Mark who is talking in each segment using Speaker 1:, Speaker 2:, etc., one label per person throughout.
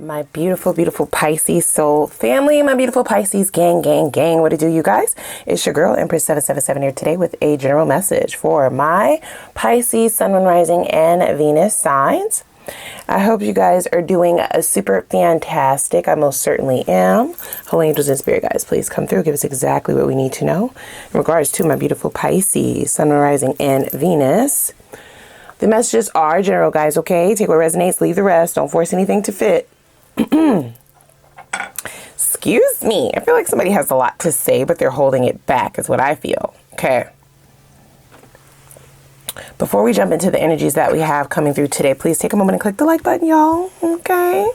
Speaker 1: My beautiful, beautiful Pisces soul family, my beautiful Pisces gang, what to do, you guys? It's your girl, Empress 777 here today with a general message for my Pisces, Sun, Moon, Rising, and Venus signs. I hope you guys are doing a super fantastic. I most certainly am. Holy angels and spirit guides, please come through. Give us exactly what we need to know in regards to my beautiful Pisces, Sun, Moon, Rising, and Venus. The messages are general, guys, okay? Take what resonates, leave the rest. Don't force anything to fit. Excuse me. I feel like somebody has a lot to say, but they're holding it back is what I feel. Okay. Before we jump into the energies that we have coming through today, please take a moment and click the like button, y'all. Okay.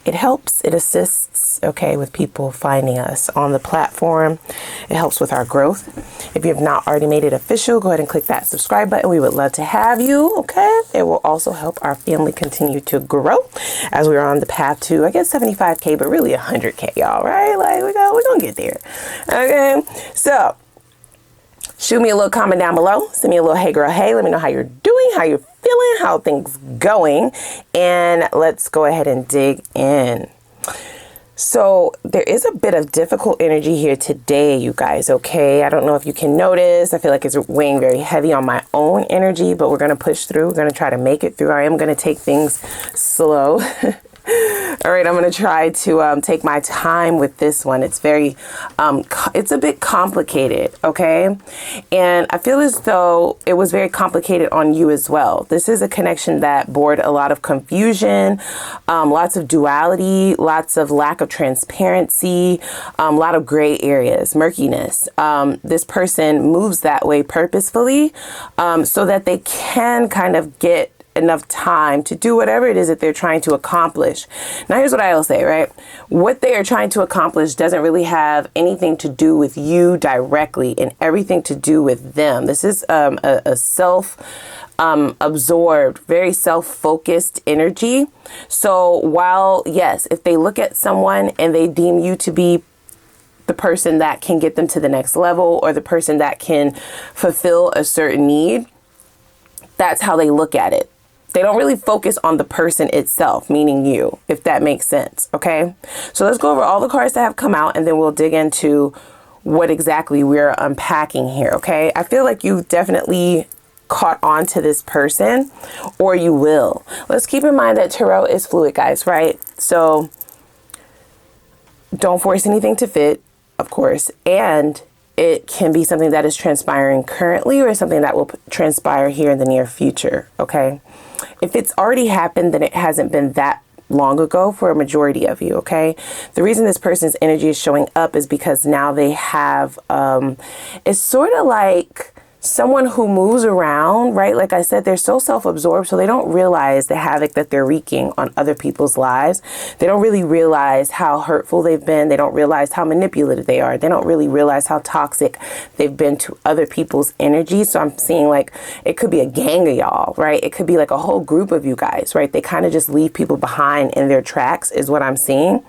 Speaker 1: It helps, it assists, okay, with people finding us on the platform. It helps with our growth. If you have not already made it official, go ahead and click that subscribe button. We would love to have you, okay? It will also help our family continue to grow as we're on the path to, I guess, 75K, but really 100K, y'all, right? Like, we're gonna get there, okay? So, shoot me a little comment down below. Send me a little hey girl, hey. Let me know how you're doing, how you're feeling, how things going. And let's go ahead and dig in. So there is a bit of difficult energy here today, you guys, okay? I don't know if you can notice. I feel like it's weighing very heavy on my own energy, but we're going to push through. We're going to try to make it through. I am going to take things slow. All right, I'm going to try to take my time with this one. It's very, it's a bit complicated, okay? And I feel as though it was very complicated on you as well. This is a connection that bore a lot of confusion, lots of duality, lots of lack of transparency, a lot of gray areas, murkiness. This person moves that way purposefully so that they can kind of get enough time to do whatever it is that they're trying to accomplish. Now, here's what I'll say, right? What they are trying to accomplish doesn't really have anything to do with you directly and everything to do with them. This is a absorbed, very self-focused energy. So while, yes, if they look at someone and they deem you to be the person that can get them to the next level or the person that can fulfill a certain need, that's how they look at it. They don't really focus on the person itself, meaning you, if that makes sense. Okay, so let's go over all the cards that have come out and then we'll dig into what exactly we're unpacking here. Okay, I feel like you definitely caught on to this person, or you will. Let's keep in mind that tarot is fluid, guys, right? So don't force anything to fit, of course, and it can be something that is transpiring currently or something that will transpire here in the near future, okay? If it's already happened, then it hasn't been that long ago for a majority of you, okay? The reason this person's energy is showing up is because now they have, it's sort of like someone who moves around, right? Like I said, they're so self-absorbed, so they don't realize the havoc that they're wreaking on other people's lives. They don't really realize how hurtful they've been. They don't realize how manipulative they are. They don't really realize how toxic they've been to other people's energy. So I'm seeing like it could be a gang of y'all, right? It could be like a whole group of you guys, right? They kind of just leave people behind in their tracks is what I'm seeing.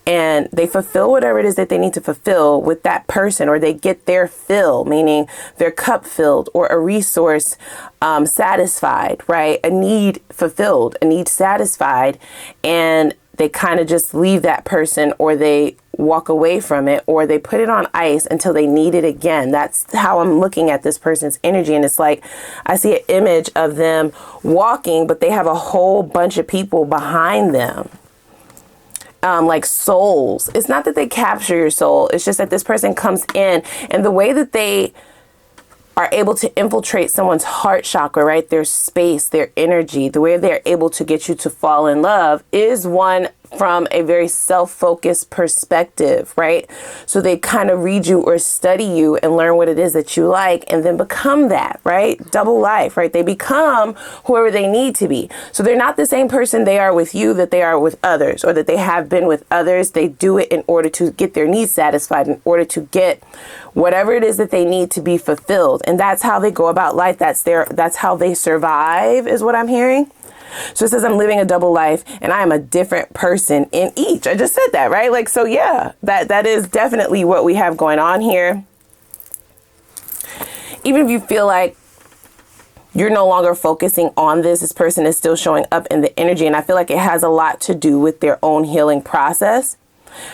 Speaker 1: And they fulfill whatever it is that they need to fulfill with that person, or they get their fill, meaning their cup filled or a resource satisfied, right? A need fulfilled, a need satisfied. And they kind of just leave that person, or they walk away from it, or they put it on ice until they need it again. That's how I'm looking at this person's energy. And it's like I see an image of them walking, but they have a whole bunch of people behind them. Like souls. It's not that they capture your soul. It's just that this person comes in, and the way that they are able to infiltrate someone's heart chakra, right? Their space, their energy, the way they're able to get you to fall in love is one from a very self-focused perspective, right? So they kind of read you or study you and learn what it is that you like and then become that, right? Double life, right? They become whoever they need to be. So they're not the same person they are with you that they are with others, or that they have been with others. They do it in order to get their needs satisfied, in order to get whatever it is that they need to be fulfilled. And that's how they go about life. That's how they survive, is what I'm hearing. So it says I'm living a double life and I am a different person in each. I just said that, right? Like, so yeah, that is definitely what we have going on here. Even if you feel like you're no longer focusing on this. This person is still showing up in the energy. And I feel like it has a lot to do with their own healing process.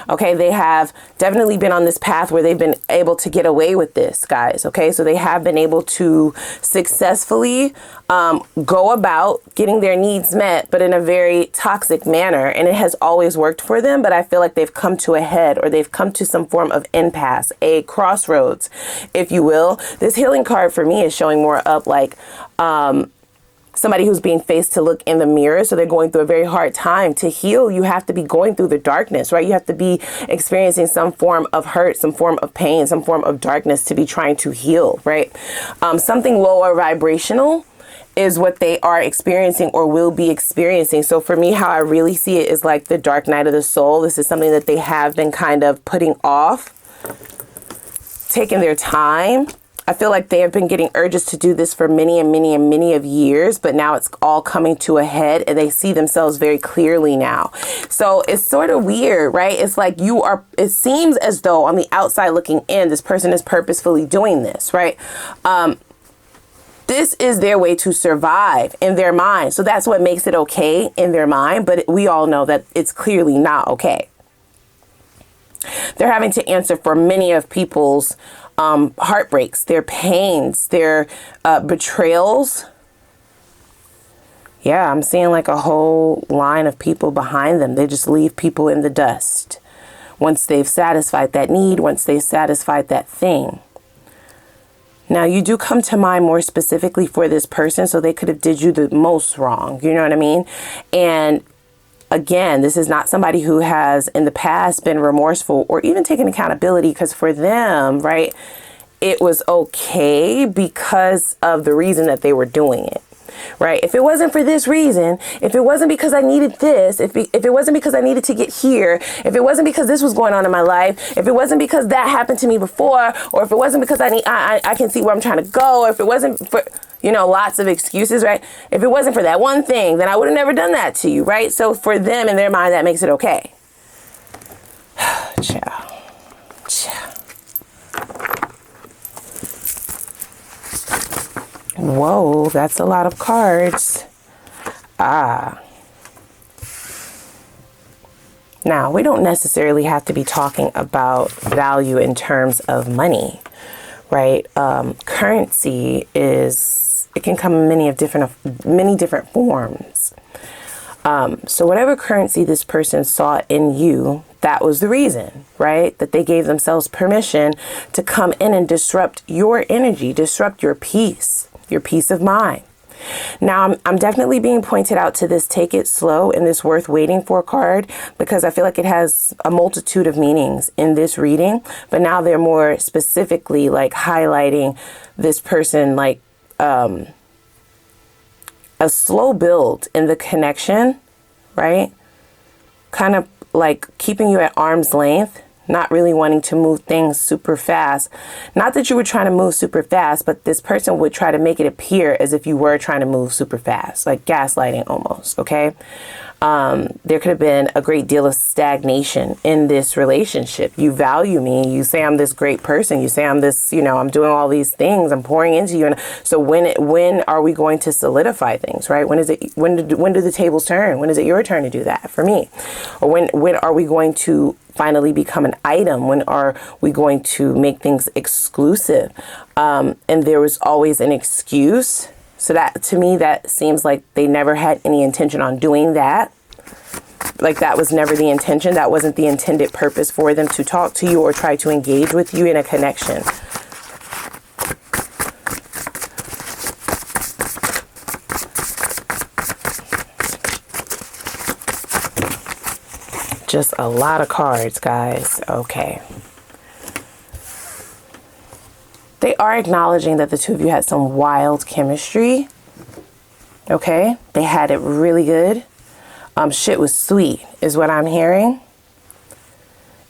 Speaker 1: Okay, they have definitely been on this path where they've been able to get away with this, guys. Okay, so they have been able to successfully go about getting their needs met, but in a very toxic manner. And it has always worked for them. But I feel like they've come to a head, or they've come to some form of impasse, a crossroads, if you will. This healing card for me is showing more up like somebody who's being faced to look in the mirror. So they're going through a very hard time. To heal, you have to be going through the darkness, right? You have to be experiencing some form of hurt, some form of pain, some form of darkness to be trying to heal, right? Something lower vibrational is what they are experiencing or will be experiencing. So for me, how I really see it is like the dark night of the soul. This is something that they have been kind of putting off, taking their time. I feel like they have been getting urges to do this for many and many and many of years, but now it's all coming to a head and they see themselves very clearly now. So it's sort of weird, right? It's like it seems as though on the outside looking in, this person is purposefully doing this, right? This is their way to survive in their mind. So that's what makes it okay in their mind. But we all know that it's clearly not okay. They're having to answer for many of people's heartbreaks, their pains, their betrayals. Yeah, I'm seeing like a whole line of people behind them. They just leave people in the dust once they've satisfied that need, once they've satisfied that thing. Now, you do come to mind more specifically for this person, so they could have did you the most wrong. You know what I mean? And again, this is not somebody who has in the past been remorseful or even taken accountability, because for them, right, it was okay because of the reason that they were doing it, right? If it wasn't for this reason, if it wasn't because I needed this, if it wasn't because I needed to get here, if it wasn't because this was going on in my life, if it wasn't because that happened to me before, or if it wasn't because I can see where I'm trying to go, or if it wasn't for, you know, lots of excuses, right? If it wasn't for that one thing, then I would have never done that to you, right? So for them, in their mind, that makes it okay. Ciao. Ciao. Whoa, that's a lot of cards. Now, we don't necessarily have to be talking about value in terms of money, right? Currency it can come in many different forms. So whatever currency this person saw in you, that was the reason, right? That they gave themselves permission to come in and disrupt your energy, disrupt your peace of mind. Now, I'm definitely being pointed out to this take it slow and this worth waiting for card, because I feel like it has a multitude of meanings in this reading. But now they're more specifically like highlighting this person like a slow build in the connection, right? Kind of like keeping you at arm's length, not really wanting to move things super fast. Not that you were trying to move super fast, but this person would try to make it appear as if you were trying to move super fast, like gaslighting almost, okay? There could have been a great deal of stagnation in this relationship. You value me. You say I'm this great person. You say I'm this, you know, I'm doing all these things. I'm pouring into you. And so when are we going to solidify things, right? When do the tables turn? When is it your turn to do that for me? Or when are we going to finally become an item? When are we going to make things exclusive? And there was always an excuse. So that, to me, that seems like they never had any intention on doing that. Like that was never the intention. That wasn't the intended purpose for them to talk to you or try to engage with you in a connection. Just a lot of cards, guys. Okay. They are acknowledging that the two of you had some wild chemistry. Okay. They had it really good. Shit was sweet is what I'm hearing.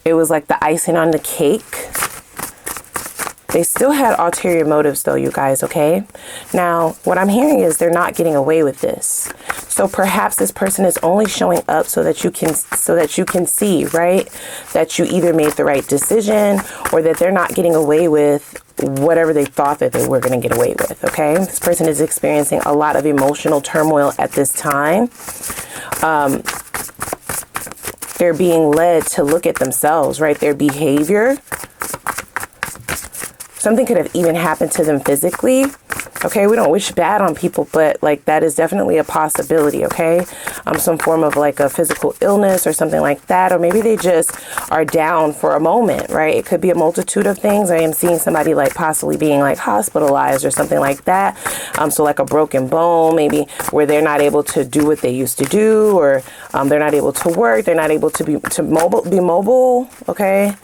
Speaker 1: It was like the icing on the cake. They still had ulterior motives though, you guys, okay? Now, what I'm hearing is they're not getting away with this. So perhaps this person is only showing up so that you can see, right? That you either made the right decision or that they're not getting away with whatever they thought that they were going to get away with, okay? This person is experiencing a lot of emotional turmoil at this time. They're being led to look at themselves, right? Their behavior. Something could have even happened to them physically. Okay, we don't wish bad on people, but like that is definitely a possibility, okay? Some form of like a physical illness or something like that, or maybe they just are down for a moment, right? It could be a multitude of things. I am seeing somebody like possibly being like hospitalized or something like that. So like a broken bone, maybe where they're not able to do what they used to do, or they're not able to work, they're not able to be mobile, okay?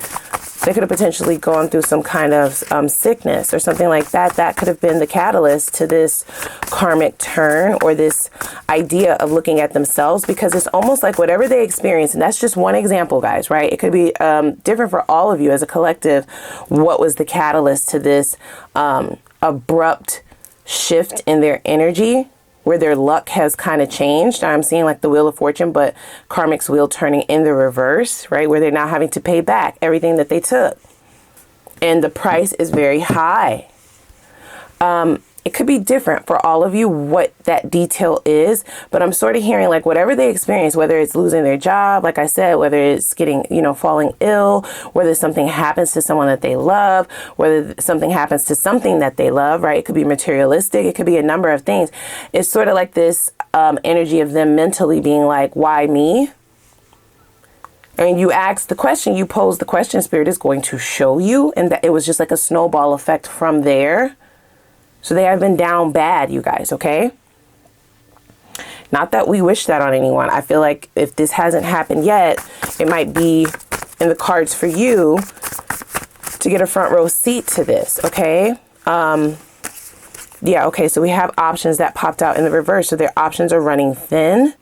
Speaker 1: They could have potentially gone through some kind of sickness or something like that. That could have been the catalyst to this karmic turn or this idea of looking at themselves, because it's almost like whatever they experience, and that's just one example, guys, right? It could be different for all of you as a collective. What was the catalyst to this abrupt shift in their energy, where their luck has kind of changed? I'm seeing like the Wheel of Fortune, but karmic's wheel turning in the reverse, right? Where they're now having to pay back everything that they took. And the price is very high. It could be different for all of you what that detail is, but I'm sort of hearing like whatever they experience, whether it's losing their job, like I said, whether it's getting, falling ill, whether something happens to someone that they love, whether something happens to something that they love, right? It could be materialistic. It could be a number of things. It's sort of like this energy of them mentally being like, why me? And you ask the question, you pose the question, Spirit is going to show you, and that it was just like a snowball effect from there. So they have been down bad, you guys, okay? Not that we wish that on anyone. I feel like if this hasn't happened yet, it might be in the cards for you to get a front row seat to this, okay? Yeah, okay, so we have options that popped out in the reverse. So their options are running thin.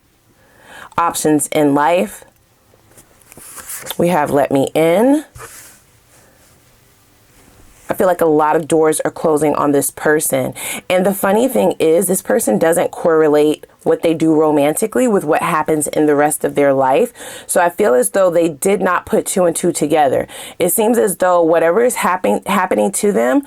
Speaker 1: Options in life. We have let me in. I feel like a lot of doors are closing on this person. And the funny thing is, this person doesn't correlate what they do romantically with what happens in the rest of their life. So I feel as though they did not put two and two together. It seems as though whatever is happening to them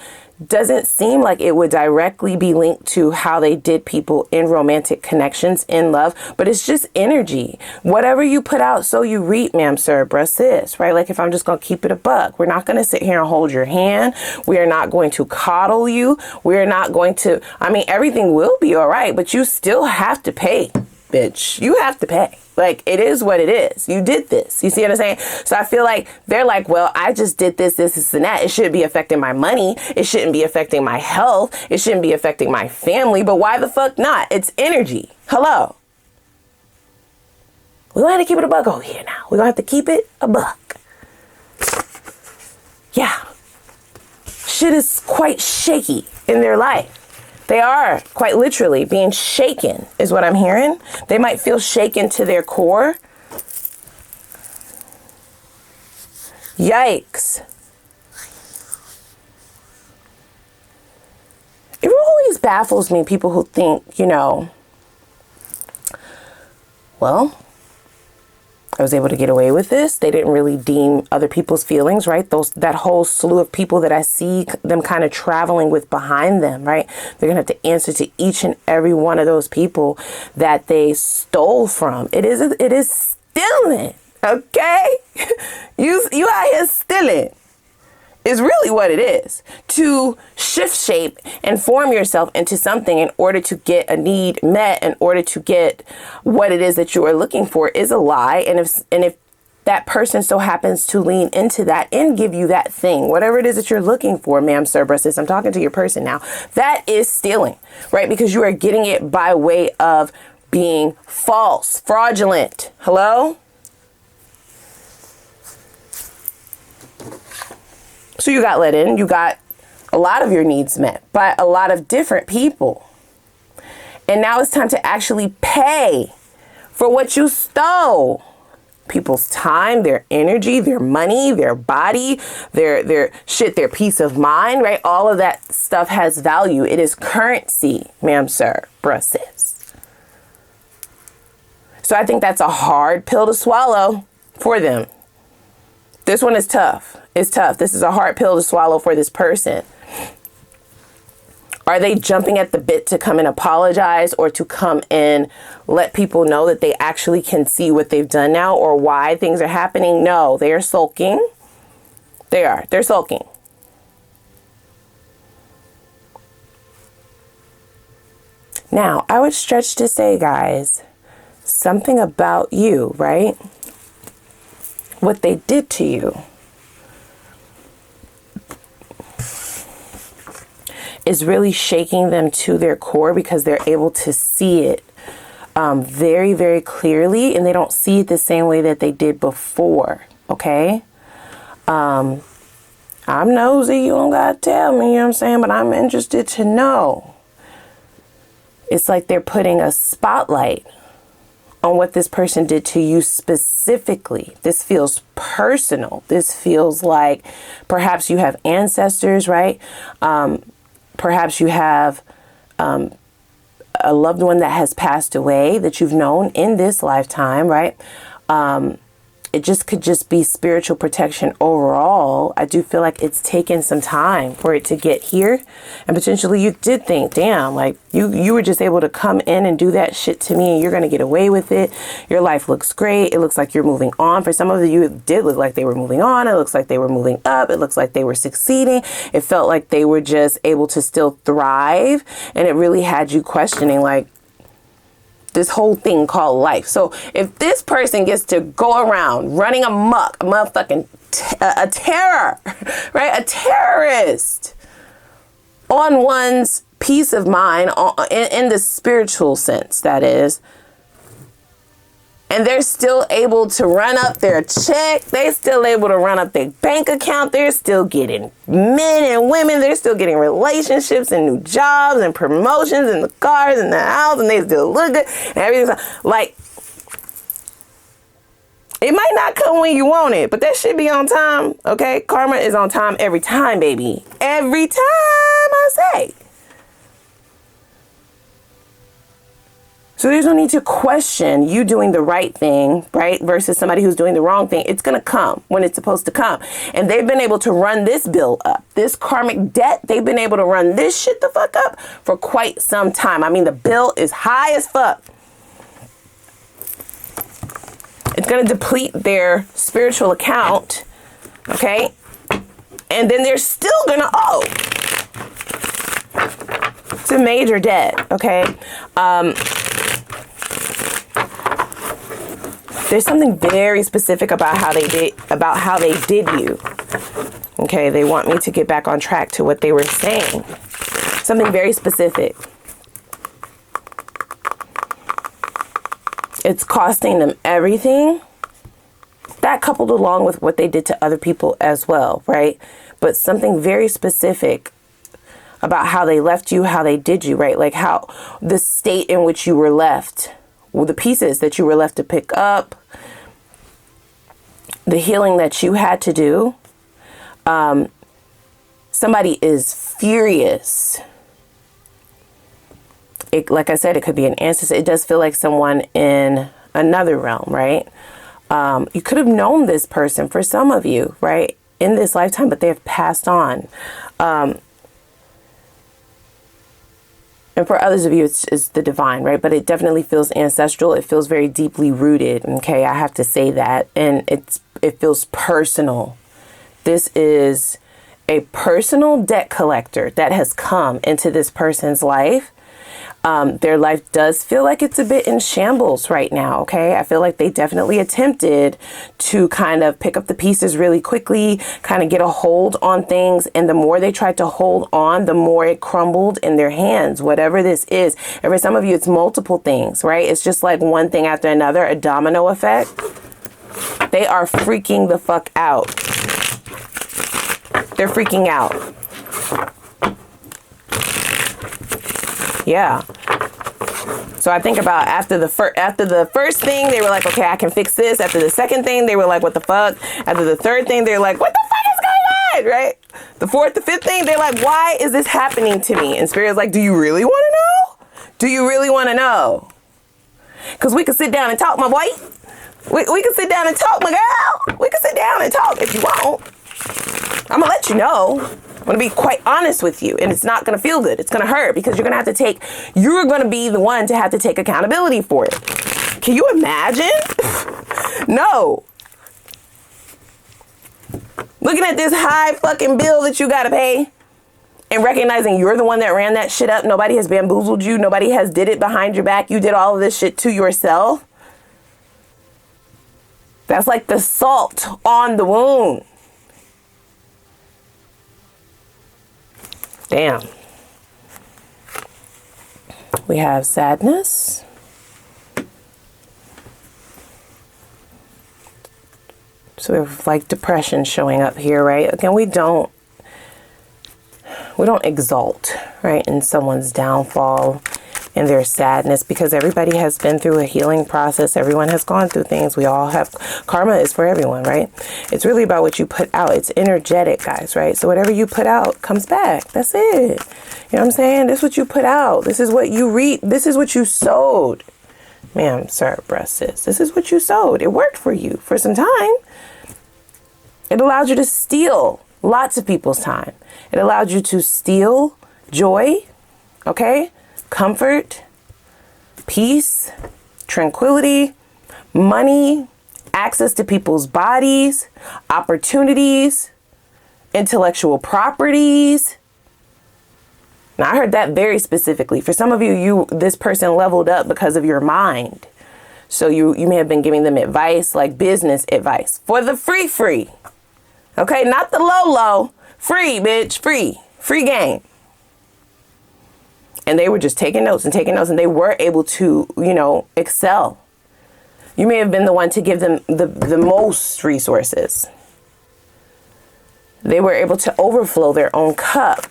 Speaker 1: doesn't seem like it would directly be linked to how they did people in romantic connections, in love, but it's just energy. Whatever you put out, so you reap, ma'am, sir, bruh, sis, right? Like if I'm just going to keep it a buck, we're not going to sit here and hold your hand. We are not going to coddle you. We're not going to, everything will be all right, but you still have to pay, bitch. You have to pay. Like, it is what it is. You did this. You see what I'm saying? So I feel like they're like, well, I just did this, and that. It shouldn't be affecting my money. It shouldn't be affecting my health. It shouldn't be affecting my family. But why the fuck not? It's energy. Hello. We're going to have to keep it a buck over here now. We're going to have to keep it a buck. Yeah. Shit is quite shaky in their life. They are quite literally being shaken, is what I'm hearing. They might feel shaken to their core. Yikes. It always baffles me, people who think, well, I was able to get away with this. They didn't really deem other people's feelings, right? That whole slew of people that I see them kind of traveling with behind them, right? They're going to have to answer to each and every one of those people that they stole from. It is stealing, okay? You out here stealing is really what it is. To shift shape and form yourself into something in order to get a need met, in order to get what it is that you are looking for, is a lie. And if that person so happens to lean into that and give you that thing, whatever it is that you're looking for, ma'am, sir, bruh, sis, I'm talking to your person now, that is stealing, right? Because you are getting it by way of being false, fraudulent. Hello? So you got let in, you got a lot of your needs met by a lot of different people. And now it's time to actually pay for what you stole. people's time, their energy, their money, their body, their shit, their peace of mind, right? All of that stuff has value. It is currency, ma'am, sir, bruh, sis. So I think that's a hard pill to swallow for them. This one is tough. It's tough. This is a hard pill to swallow for this person. Are they jumping at the bit to come and apologize, or to come and let people know that they actually can see what they've done now or why things are happening? No, they are sulking. They are. They're sulking. Now, I would stretch to say, guys, something about you, right? What they did to you is really shaking them to their core, because they're able to see it very, very clearly, and they don't see it the same way that they did before. Okay. I'm nosy. You don't gotta tell me, you know what I'm saying? But I'm interested to know. It's like they're putting a spotlight on what this person did to you specifically. This feels personal. This feels like perhaps you have ancestors, right? Perhaps you have a loved one that has passed away that you've known in this lifetime, right? It just could just be spiritual protection overall. I do feel like it's taken some time for it to get here. And potentially you did think, damn, like you were just able to come in and do that shit to me, and you're going to get away with it. Your life looks great. It looks like you're moving on. For some of you, it did look like they were moving on. It looks like they were moving up. It looks like they were succeeding. It felt like they were just able to still thrive. And it really had you questioning, like, this whole thing called life. So if this person gets to go around running amok, a motherfucking a terror, right? A terrorist on one's peace of mind, in the spiritual sense, that is, and they're still able to run up their check, they're still able to run up their bank account, they're still getting men and women, they're still getting relationships and new jobs and promotions and the cars and the house, and they still look good and everything's like, it might not come when you want it, but that should be on time, okay? Karma is on time every time, baby. Every time, I say. So there's no need to question you doing the right thing, right? Versus somebody who's doing the wrong thing. It's going to come when it's supposed to come. And they've been able to run this bill up. This karmic debt, they've been able to run this shit the fuck up for quite some time. I mean, the bill is high as fuck. It's going to deplete their spiritual account. Okay. And then they're still going to owe. It's a major debt. Okay. There's something very specific about how they did you. Okay, they want me to get back on track to what they were saying. Something very specific. It's costing them everything. That coupled along with what they did to other people as well, right? But something very specific about how they left you, how they did you, right? Like how the state in which you were left, well, the pieces that you were left to pick up, the healing that you had to do. Somebody is furious. Like I said, it could be an ancestor. It does feel like someone in another realm, right? You could have known this person, for some of you, right, in this lifetime, but they have passed on. And for others of you, it's the divine, right? But it definitely feels ancestral. It feels very deeply rooted. Okay, I have to say that. And it feels personal. This is a personal debt collector that has come into this person's life. Their life does feel like it's a bit in shambles right now, okay? I feel like they definitely attempted to kind of pick up the pieces really quickly, kind of get a hold on things. And the more they tried to hold on, the more it crumbled in their hands, whatever this is. And for some of you, it's multiple things, right? It's just like one thing after another, a domino effect. They are freaking the fuck out. They're freaking out. Yeah. So I think about after the first thing, they were like, okay, I can fix this. After the second thing, they were like, what the fuck? After the third thing, they're like, what the fuck is going on? Right? The fourth, the fifth thing, they're like, why is this happening to me? And Spirit's like, do you really want to know? Do you really want to know? Because we could sit down and talk, my boy. We can sit down and talk, my girl. We can sit down and talk if you want. I'm going to let you know. I'm going to be quite honest with you. And it's not going to feel good. It's going to hurt because you're going to be the one to have to take accountability for it. Can you imagine? No. Looking at this high fucking bill that you got to pay and recognizing you're the one that ran that shit up. Nobody has bamboozled you. Nobody has did it behind your back. You did all of this shit to yourself. That's like the salt on the wound. Damn. We have sadness. So we have like depression showing up here, right? Again, we don't exalt, right, in someone's downfall and their sadness, because everybody has been through a healing process. Everyone has gone through things. We all have, karma is for everyone, right? It's really about what you put out. It's energetic, guys, right? So whatever you put out comes back. That's it. You know what I'm saying? This is what you put out. This is what you reap. This is what you sowed. Ma'am, sir, breast sis. This is what you sowed. It worked for you for some time. It allowed you to steal lots of people's time. It allowed you to steal joy, okay? Comfort, peace, tranquility, money, access to people's bodies, opportunities, intellectual properties. Now, I heard that very specifically. For some of you, this person leveled up because of your mind. So you may have been giving them advice, like business advice, for the free. Okay, not the low. Free, bitch, free game. And they were just taking notes, and they were able to, excel. You may have been the one to give them the most resources. They were able to overflow their own cup.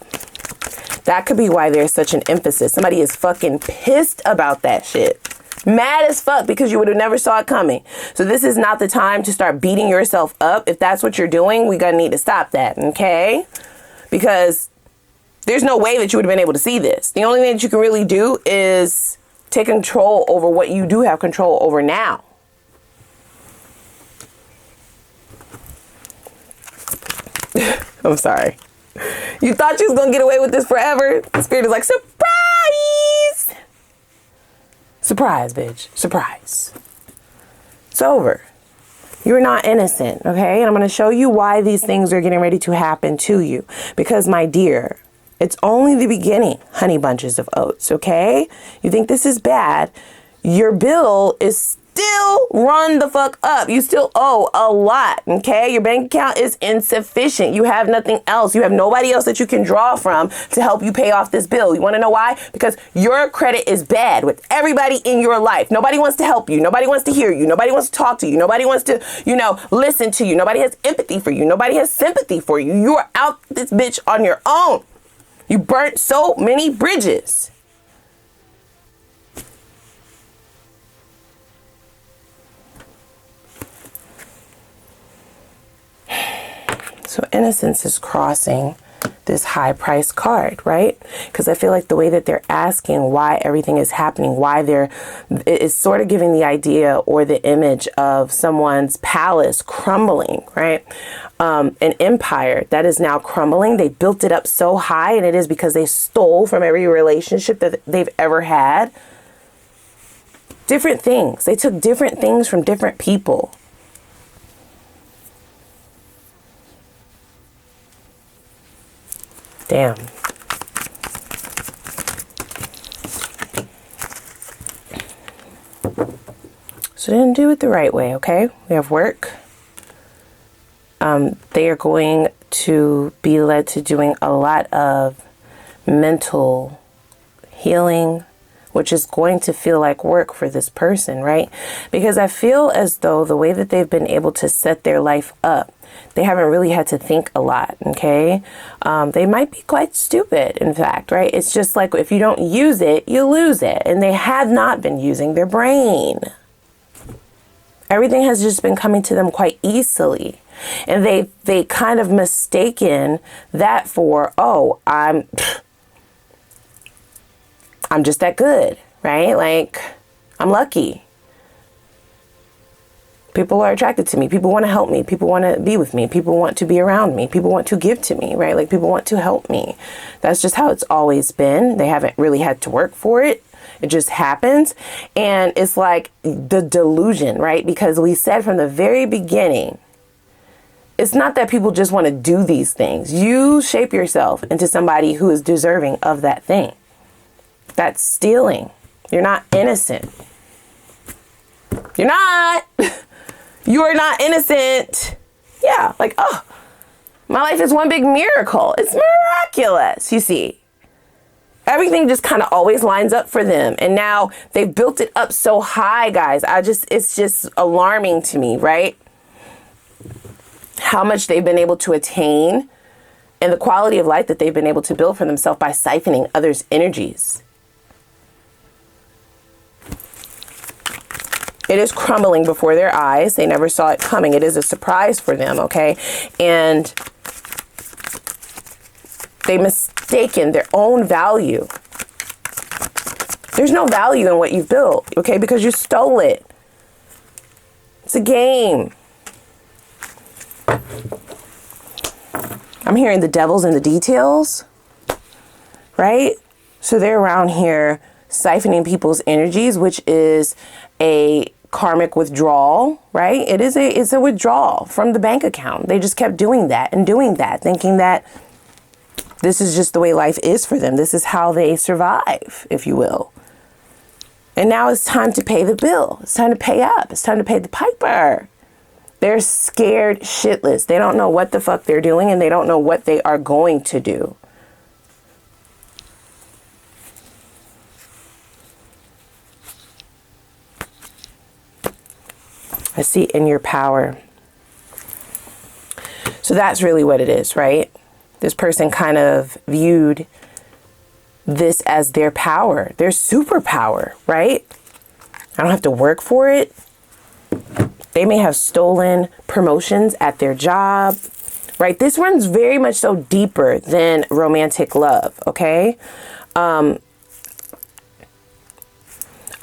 Speaker 1: That could be why there's such an emphasis. Somebody is fucking pissed about that shit. Mad as fuck because you would have never saw it coming. So this is not the time to start beating yourself up. If that's what you're doing, we're going to need to stop that, okay? Because there's no way that you would have been able to see this. The only thing that you can really do is take control over what you do have control over now. I'm sorry. You thought you was going to get away with this forever? The Spirit is like, surprise! Surprise, bitch. Surprise. It's over. You're not innocent, okay? And I'm going to show you why these things are getting ready to happen to you. Because, my dear, it's only the beginning, honey bunches of oats, okay? You think this is bad. Your bill is still run the fuck up. You still owe a lot, okay? Your bank account is insufficient. You have nothing else. You have nobody else that you can draw from to help you pay off this bill. You want to know why? Because your credit is bad with everybody in your life. Nobody wants to help you. Nobody wants to hear you. Nobody wants to talk to you. Nobody wants to, listen to you. Nobody has empathy for you. Nobody has sympathy for you. You are out this bitch on your own. You burnt so many bridges. So innocence is crossing this high price card, right? Because I feel like the way that they're asking why everything is happening, it is sort of giving the idea or the image of someone's palace crumbling, right? An empire that is now crumbling. They built it up so high, and it is because they stole from every relationship that they've ever had. Different things. They took different things from different people. Damn. So they didn't do it the right way, okay? We have work. They are going to be led to doing a lot of mental healing, which is going to feel like work for this person, right? Because I feel as though the way that they've been able to set their life up They haven't really had to think a lot, okay? They might be quite stupid, in fact, right? It's just like if you don't use it, you lose it. And they have not been using their brain. Everything has just been coming to them quite easily. And they kind of mistaken that for, oh, I'm just that good, right? Like, I'm lucky. People are attracted to me. People want to help me. People want to be with me. People want to be around me. People want to give to me, right? Like, people want to help me. That's just how it's always been. They haven't really had to work for it. It just happens. And it's like the delusion, right? Because we said from the very beginning, it's not that people just want to do these things. You shape yourself into somebody who is deserving of that thing. That's stealing. You're not innocent. You're not. You are not innocent. Yeah, like, oh, my life is one big miracle. It's miraculous, you see. Everything just kind of always lines up for them. And now they've built it up so high, guys. It's just alarming to me, right? How much they've been able to attain and the quality of life that they've been able to build for themselves by siphoning others' energies. It is crumbling before their eyes. They never saw it coming. It is a surprise for them, okay? And they mistaken their own value. There's no value in what you've built, okay? Because you stole it. It's a game. I'm hearing the devil's in the details, right? So they're around here siphoning people's energies, which is a karmic withdrawal, right? It's a withdrawal from the bank account. They just kept doing that and doing that, thinking that this is just the way life is for them. This is how they survive, if you will. And now it's time to pay the bill. It's time to pay up. It's time to pay the piper. They're scared shitless. They don't know what the fuck they're doing, and they don't know what they are going to do. I see in your power. So that's really what it is, right? This person kind of viewed this as their power, their superpower, right? I don't have to work for it. They may have stolen promotions at their job, right? This runs very much so deeper than romantic love, okay?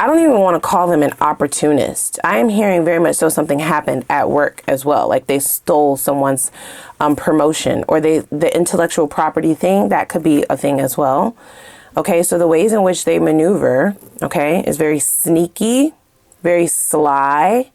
Speaker 1: I don't even want to call them an opportunist. I am hearing very much so something happened at work as well. Like they stole someone's promotion, or the intellectual property thing, that could be a thing as well. Okay, so the ways in which they maneuver, okay, is very sneaky, very sly.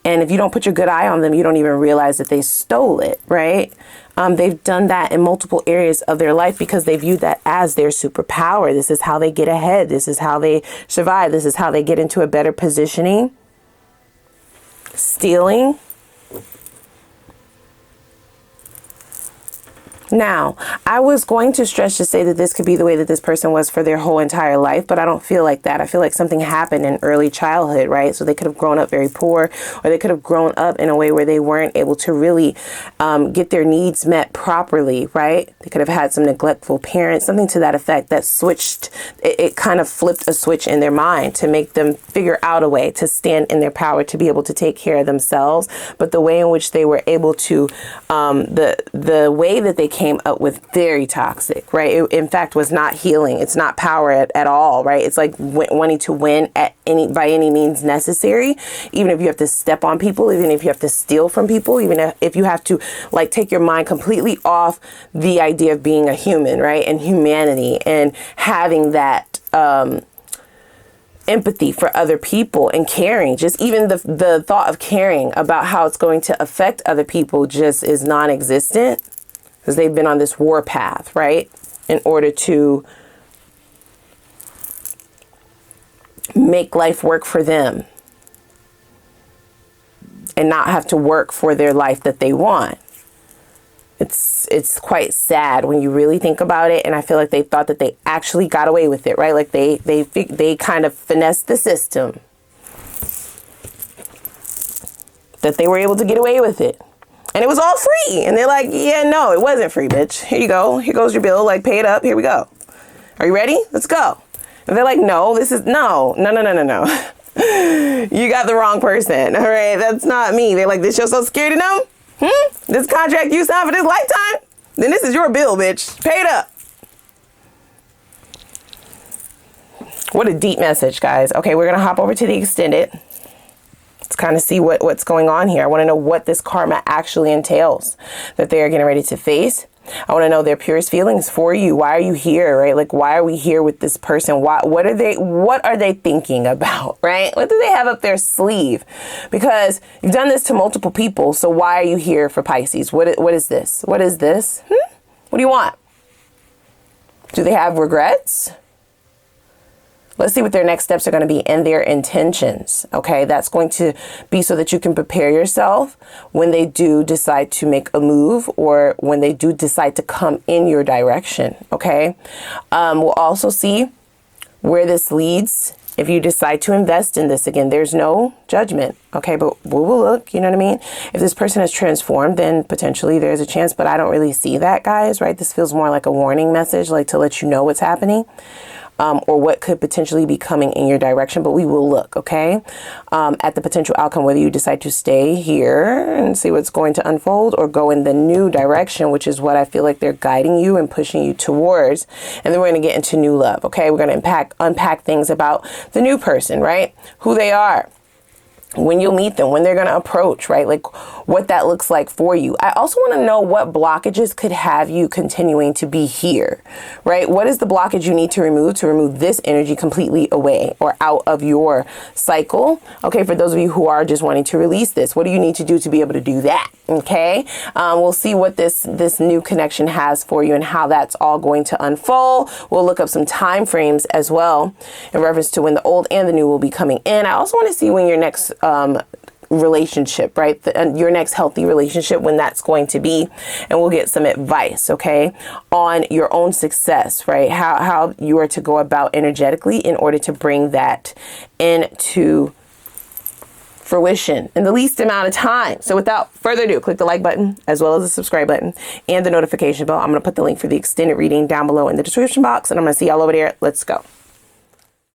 Speaker 1: And if you don't put your good eye on them, you don't even realize that they stole it, right? They've done that in multiple areas of their life because they view that as their superpower. This is how they get ahead. This is how they survive. This is how they get into a better positioning. Stealing. Now, I was going to stretch to say that this could be the way that this person was for their whole entire life, but I don't feel like that. I feel like something happened in early childhood, right? So they could have grown up very poor, or they could have grown up in a way where they weren't able to really get their needs met properly, right? They could have had some neglectful parents, something to that effect that switched. It kind of flipped a switch in their mind to make them figure out a way to stand in their power, to be able to take care of themselves. But the way in which they were able to, the way that they came up with, very toxic, right? It, in fact, was not healing. It's not power at all, right? It's like wanting to win by any means necessary, even if you have to step on people, even if you have to steal from people, even if you have to like take your mind completely off the idea of being a human, right? And humanity, and having that empathy for other people and caring. Just even the thought of caring about how it's going to affect other people just is non-existent. Because they've been on this war path, right? In order to make life work for them and not have to work for their life that they want. It's quite sad when you really think about it. And I feel like they thought that they actually got away with it, right? Like they kind of finessed the system, that they were able to get away with it. And it was all free. And they're like, yeah, no, it wasn't free, bitch. Here you go. Here goes your bill. Like, pay it up. Here we go. Are you ready? Let's go. And they're like, no, this is, no. You got the wrong person. All right, that's not me. They're like, this your social security number? This contract you signed for this lifetime? Then this is your bill, bitch. Pay it up. What a deep message, guys. Okay, we're going to hop over to the extended. Let's kind of see what's going on here. I want to know what this karma actually entails that they are getting ready to face. I want to know their purest feelings for you. Why are you here, right? Like, why are we here with this person? What are they thinking about, right? What do they have up their sleeve? Because you've done this to multiple people. So why are you here for Pisces? What is this? What is this? What do you want? Do they have regrets? Let's see what their next steps are going to be and their intentions. Okay, that's going to be so that you can prepare yourself when they do decide to make a move or when they do decide to come in your direction. Okay, we'll also see where this leads if you decide to invest in this. Again, there's no judgment. Okay, but we will look, you know what I mean? If this person has transformed, then potentially there's a chance, but I don't really see that, guys, right? This feels more like a warning message, like to let you know what's happening. Or what could potentially be coming in your direction, but we will look, okay, at the potential outcome, whether you decide to stay here and see what's going to unfold or go in the new direction, which is what I feel like they're guiding you and pushing you towards. And then we're going to get into new love, okay? We're going to unpack things about the new person, right? Who they are, when you'll meet them, when they're going to approach, right? Like what that looks like for you. I also want to know what blockages could have you continuing to be here, right? What is the blockage you need to remove this energy completely away or out of your cycle? Okay, for those of you who are just wanting to release this, what do you need to do to be able to do that? Okay, we'll see what this new connection has for you and how that's all going to unfold. We'll look up some time frames as well in reference to when the old and the new will be coming in. I also want to see when your next relationship, right? Your next healthy relationship, when that's going to be, and we'll get some advice, okay, on your own success, right? How you are to go about energetically in order to bring that into fruition in the least amount of time. So without further ado, click the like button as well as the subscribe button and the notification bell. I'm going to put the link for the extended reading down below in the description box, and I'm going to see y'all over there. Let's go.